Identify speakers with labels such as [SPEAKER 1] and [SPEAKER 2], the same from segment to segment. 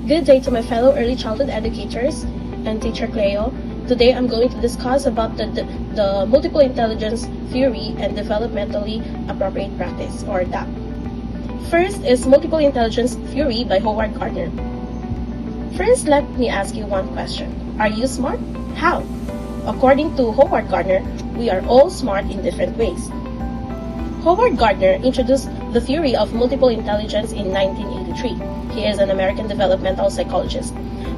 [SPEAKER 1] Good day to my fellow early childhood educators and teacher Cleo. Today I'm going to discuss about the multiple intelligence theory and developmentally appropriate practice, or DAP. First is multiple intelligence theory by Howard Gardner. First, let me ask you one question. Are you smart? How? According to Howard Gardner, we are all smart in different ways. Howard Gardner introduced the theory of multiple intelligence in 1983. He is an American developmental psychologist.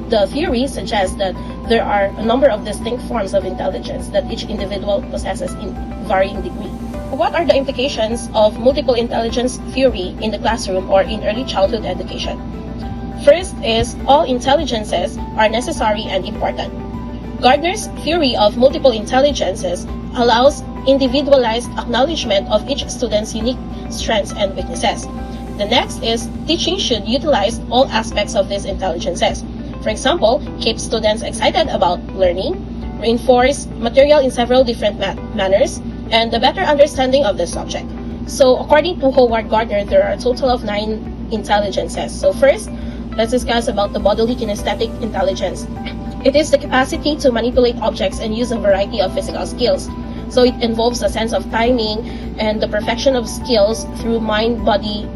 [SPEAKER 1] The theory suggests that there are a number of distinct forms of intelligence that each individual possesses in varying degree. What are the implications of multiple intelligence theory in the classroom or in early childhood education? First is all intelligences are necessary and important. Gardner's theory of multiple intelligences allows individualized acknowledgement of each student's unique strengths and weaknesses. The next is teaching should utilize all aspects of these intelligences. For example, keep students excited about learning, reinforce material in several different manners, and a better understanding of the subject. So according to Howard Gardner, there are a total of 9 intelligences. So first, let's discuss about the bodily kinesthetic intelligence. It is the capacity to manipulate objects and use a variety of physical skills. So it involves a sense of timing and the perfection of skills through mind-body,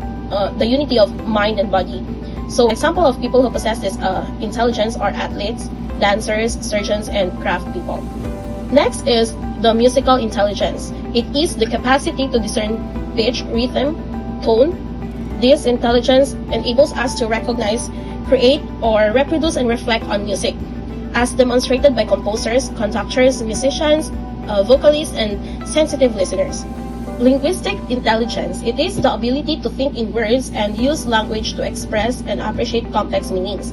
[SPEAKER 1] the unity of mind and body. So example of people who possess this intelligence are athletes, dancers, surgeons, and craft people. Next is the musical intelligence. It is the capacity to discern pitch, rhythm, tone. This intelligence enables us to recognize, create, or reproduce and reflect on music, as demonstrated by composers, conductors, musicians, vocalists, and sensitive listeners. Linguistic intelligence. It is the ability to think in words and use language to express and appreciate complex meanings.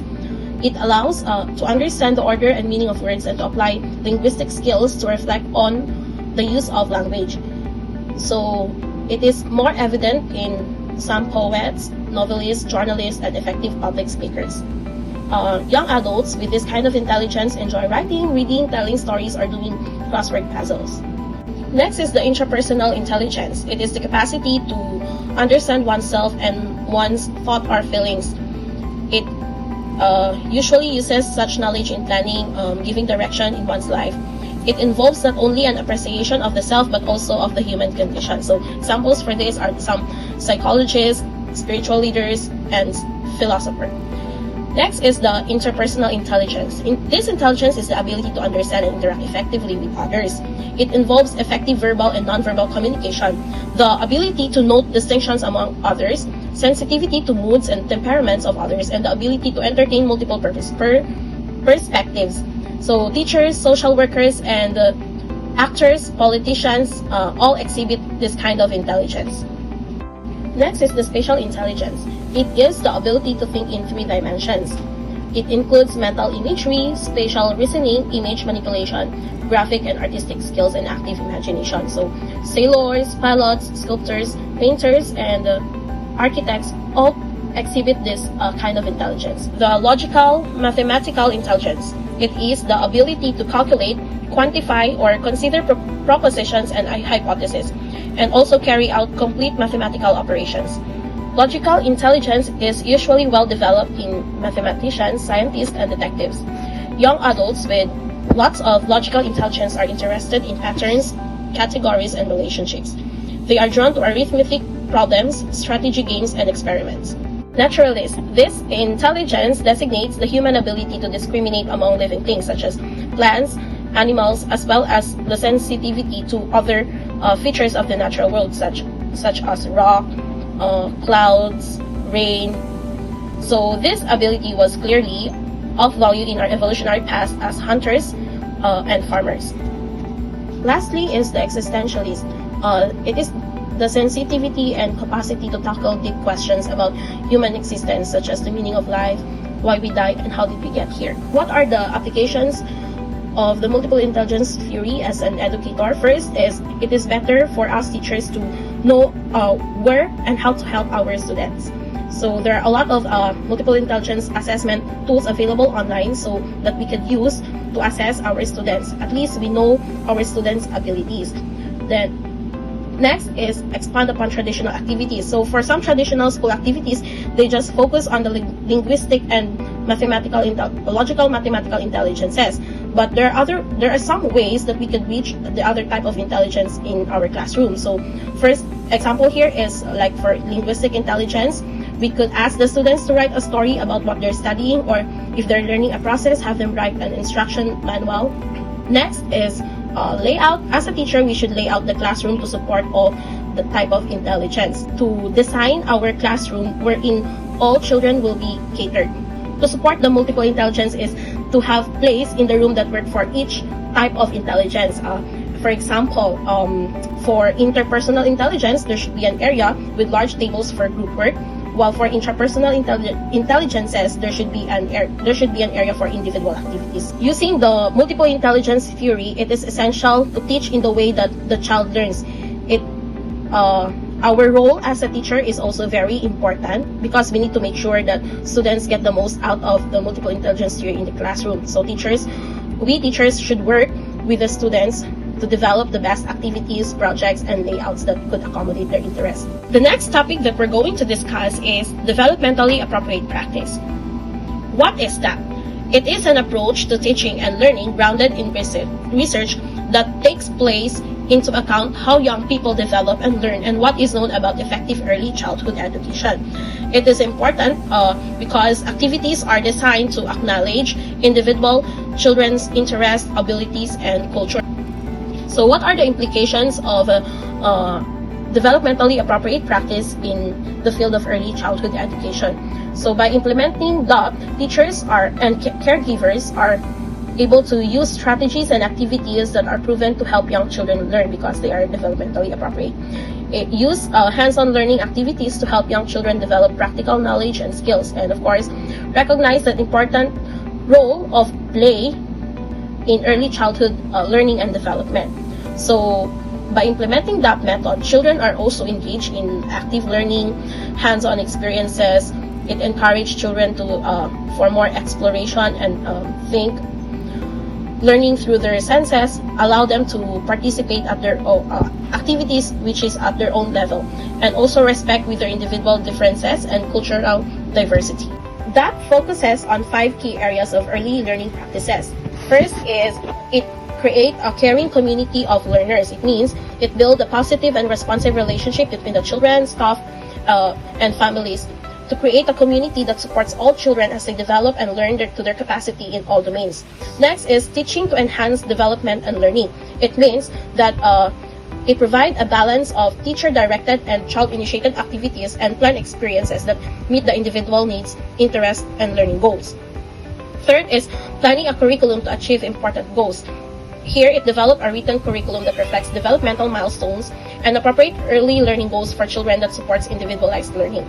[SPEAKER 1] It allows to understand the order and meaning of words and to apply linguistic skills to reflect on the use of language. So it is more evident in some poets, novelists, journalists, and effective public speakers. Young adults with this kind of intelligence enjoy writing, reading, telling stories, or doing crossword puzzles. Next is the intrapersonal intelligence. It is the capacity to understand oneself and one's thought or feelings. It usually uses such knowledge in planning, giving direction in one's life. It involves not only an appreciation of the self but also of the human condition. So examples for this are some psychologists, spiritual leaders, and philosophers. Next is the interpersonal intelligence. This intelligence is the ability to understand and interact effectively with others. It involves effective verbal and nonverbal communication, the ability to note distinctions among others, sensitivity to moods and temperaments of others, and the ability to entertain multiple perspectives. So teachers, social workers, and actors, politicians, all exhibit this kind of intelligence. Next is the spatial intelligence. It is the ability to think in 3 dimensions. It includes mental imagery, spatial reasoning, image manipulation, graphic and artistic skills, and active imagination. So sailors, pilots, sculptors, painters, and architects all exhibit this kind of intelligence. The logical, mathematical intelligence. It is the ability to calculate, quantify, or consider propositions and hypotheses, and also carry out complete mathematical operations. Logical intelligence is usually well developed in mathematicians, scientists, and detectives. Young adults with lots of logical intelligence are interested in patterns, categories, and relationships. They are drawn to arithmetic problems, strategy games, and experiments. Naturalists. This intelligence designates the human ability to discriminate among living things such as plants, animals, as well as the sensitivity to other features of the natural world such as rock, clouds, rain. So this ability was clearly of value in our evolutionary past as hunters and farmers. Lastly is the existentialist. It is the sensitivity and capacity to tackle deep questions about human existence, such as the meaning of life, why we died, and how did we get here. What are the applications of the multiple intelligence theory as an educator? First is it is better for us teachers to know where and how to help our students. So there are a lot of multiple intelligence assessment tools available online so that we could use to assess our students. At least we know our students' abilities. Then next is expand upon traditional activities. So for some traditional school activities, they just focus on the linguistic and logical mathematical intelligences. But there are some ways that we could reach the other type of intelligence in our classroom. So first example here is like for linguistic intelligence. We could ask the students to write a story about what they're studying, or if they're learning a process, have them write an instruction manual. Next is layout. As a teacher, we should lay out the classroom to support all the type of intelligence. To design our classroom wherein all children will be catered. To support the multiple intelligence is to have place in the room that work for each type of intelligence. For example, for interpersonal intelligence, there should be an area with large tables for group work. While for intrapersonal intelligences, there should be an area for individual activities. Using the multiple intelligence theory, it is essential to teach in the way that the child learns. Our role as a teacher is also very important because we need to make sure that students get the most out of the multiple intelligence theory in the classroom. So we teachers should work with the students to develop the best activities, projects, and layouts that could accommodate their interests. The next topic that we're going to discuss is developmentally appropriate practice. What is that? It is an approach to teaching and learning grounded in research that takes place into account how young people develop and learn and what is known about effective early childhood education. It is important because activities are designed to acknowledge individual children's interests, abilities, and culture. So what are the implications of developmentally appropriate practice in the field of early childhood education? So by implementing that, teachers and caregivers are able to use strategies and activities that are proven to help young children learn because they are developmentally appropriate. Use hands-on learning activities to help young children develop practical knowledge and skills, and of course, recognize the important role of play in early childhood learning and development. So by implementing that method, children are also engaged in active learning, hands-on experiences. It encourages children to for more exploration and think. Learning through their senses allow them to participate at their own activities which is at their own level, and also respect with their individual differences and cultural diversity. That focuses on 5 key areas of early learning practices. First is it create a caring community of learners. It means it builds a positive and responsive relationship between the children, staff, and families to create a community that supports all children as they develop and learn to their capacity in all domains. Next is teaching to enhance development and learning. It means that it provides a balance of teacher-directed and child-initiated activities and planned experiences that meet the individual needs, interests, and learning goals. Third is planning a curriculum to achieve important goals. Here, it developed a written curriculum that reflects developmental milestones and appropriate early learning goals for children that supports individualized learning.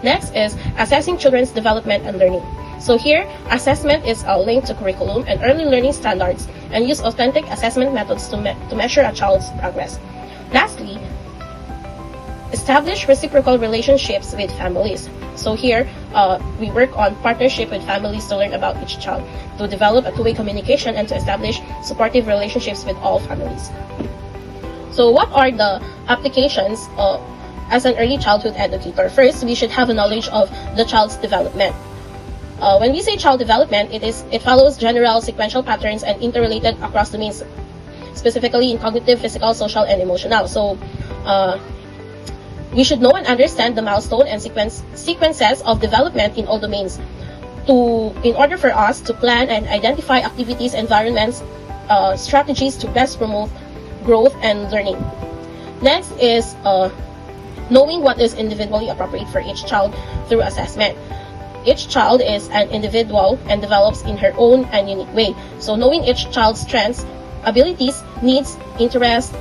[SPEAKER 1] Next is assessing children's development and learning. So here, assessment is linked to curriculum and early learning standards and use authentic assessment methods to measure a child's progress. Lastly, establish reciprocal relationships with families. So here, we work on partnership with families to learn about each child, to develop a two-way communication and to establish supportive relationships with all families. So what are the applications as an early childhood educator? First, we should have a knowledge of the child's development. When we say child development, it follows general sequential patterns and interrelated across domains, specifically in cognitive, physical, social, and emotional. So we should know and understand the milestone and sequences of development in all domains in order for us to plan and identify activities, environments, strategies to best promote growth and learning. Next is knowing what is individually appropriate for each child through assessment. Each child is an individual and develops in her own and unique way. So knowing each child's strengths, abilities, needs, interests,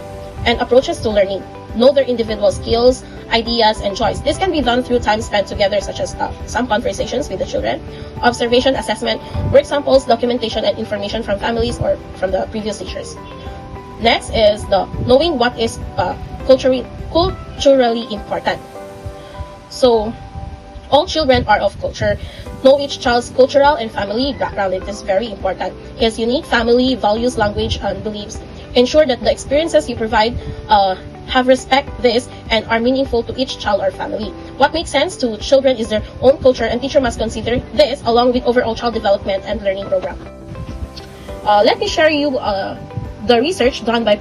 [SPEAKER 1] and approaches to learning. Know their individual skills, ideas, and joys. This can be done through time spent together, such as some conversations with the children, observation, assessment, work samples, documentation, and information from families or from the previous teachers. Next is the knowing what is culturally important. So all children are of culture. Know each child's cultural and family background. It is very important. His unique family, values, language, and beliefs. Ensure that the experiences you provide have respect this and are meaningful to each child or family. What makes sense to children is their own culture, and teacher must consider this along with overall child development and learning program. Let me share you the research done by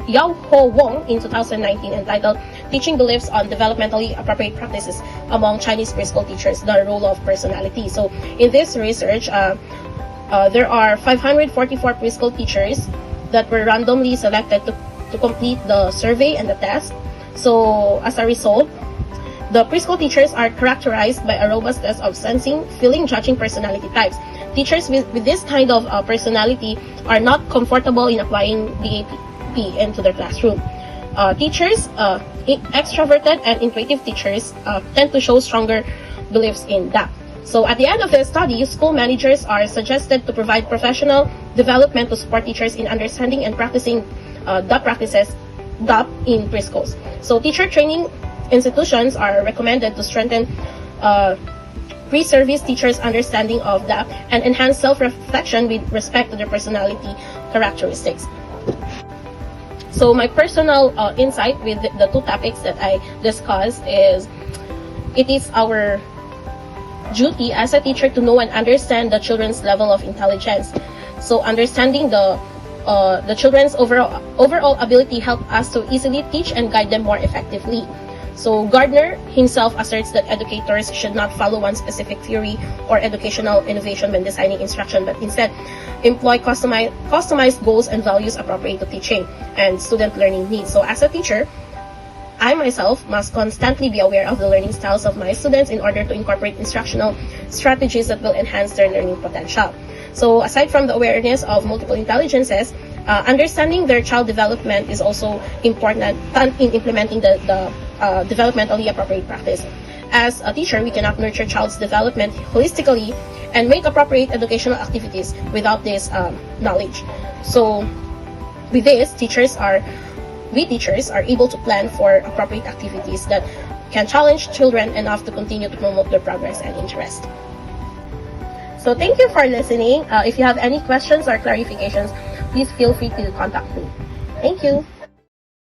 [SPEAKER 1] Yao Ho Wong in 2019 entitled Teaching Beliefs on Developmentally Appropriate Practices Among Chinese Preschool Teachers, the Role of Personality. So in this research, there are 544 preschool teachers that were randomly selected to complete the survey and the test. So as a result, the preschool teachers are characterized by a robust test of sensing, feeling, judging personality types. Teachers with this kind of personality are not comfortable in applying DAP into their classroom. Teachers, extroverted and intuitive teachers tend to show stronger beliefs in DAP. So at the end of the study, school managers are suggested to provide professional development to support teachers in understanding and practicing DAP practices in preschools. So teacher training institutions are recommended to strengthen pre-service teachers' understanding of DAP and enhance self-reflection with respect to their personality characteristics. So my personal insight with the two topics that I discussed is, it is our duty as a teacher to know and understand the children's level of intelligence. So understanding the children's overall ability help us to easily teach and guide them more effectively. So Gardner himself asserts that educators should not follow one specific theory or educational innovation when designing instruction, but instead employ customized goals and values appropriate to teaching and student learning needs. So as a teacher, I myself must constantly be aware of the learning styles of my students in order to incorporate instructional strategies that will enhance their learning potential. So aside from the awareness of multiple intelligences, understanding their child development is also important in implementing the developmentally appropriate practice. As a teacher, we cannot nurture child's development holistically and make appropriate educational activities without this knowledge. So with this, we teachers are able to plan for appropriate activities that can challenge children enough to continue to promote their progress and interest. So thank you for listening. If you have any questions or clarifications, please feel free to contact me. Thank you.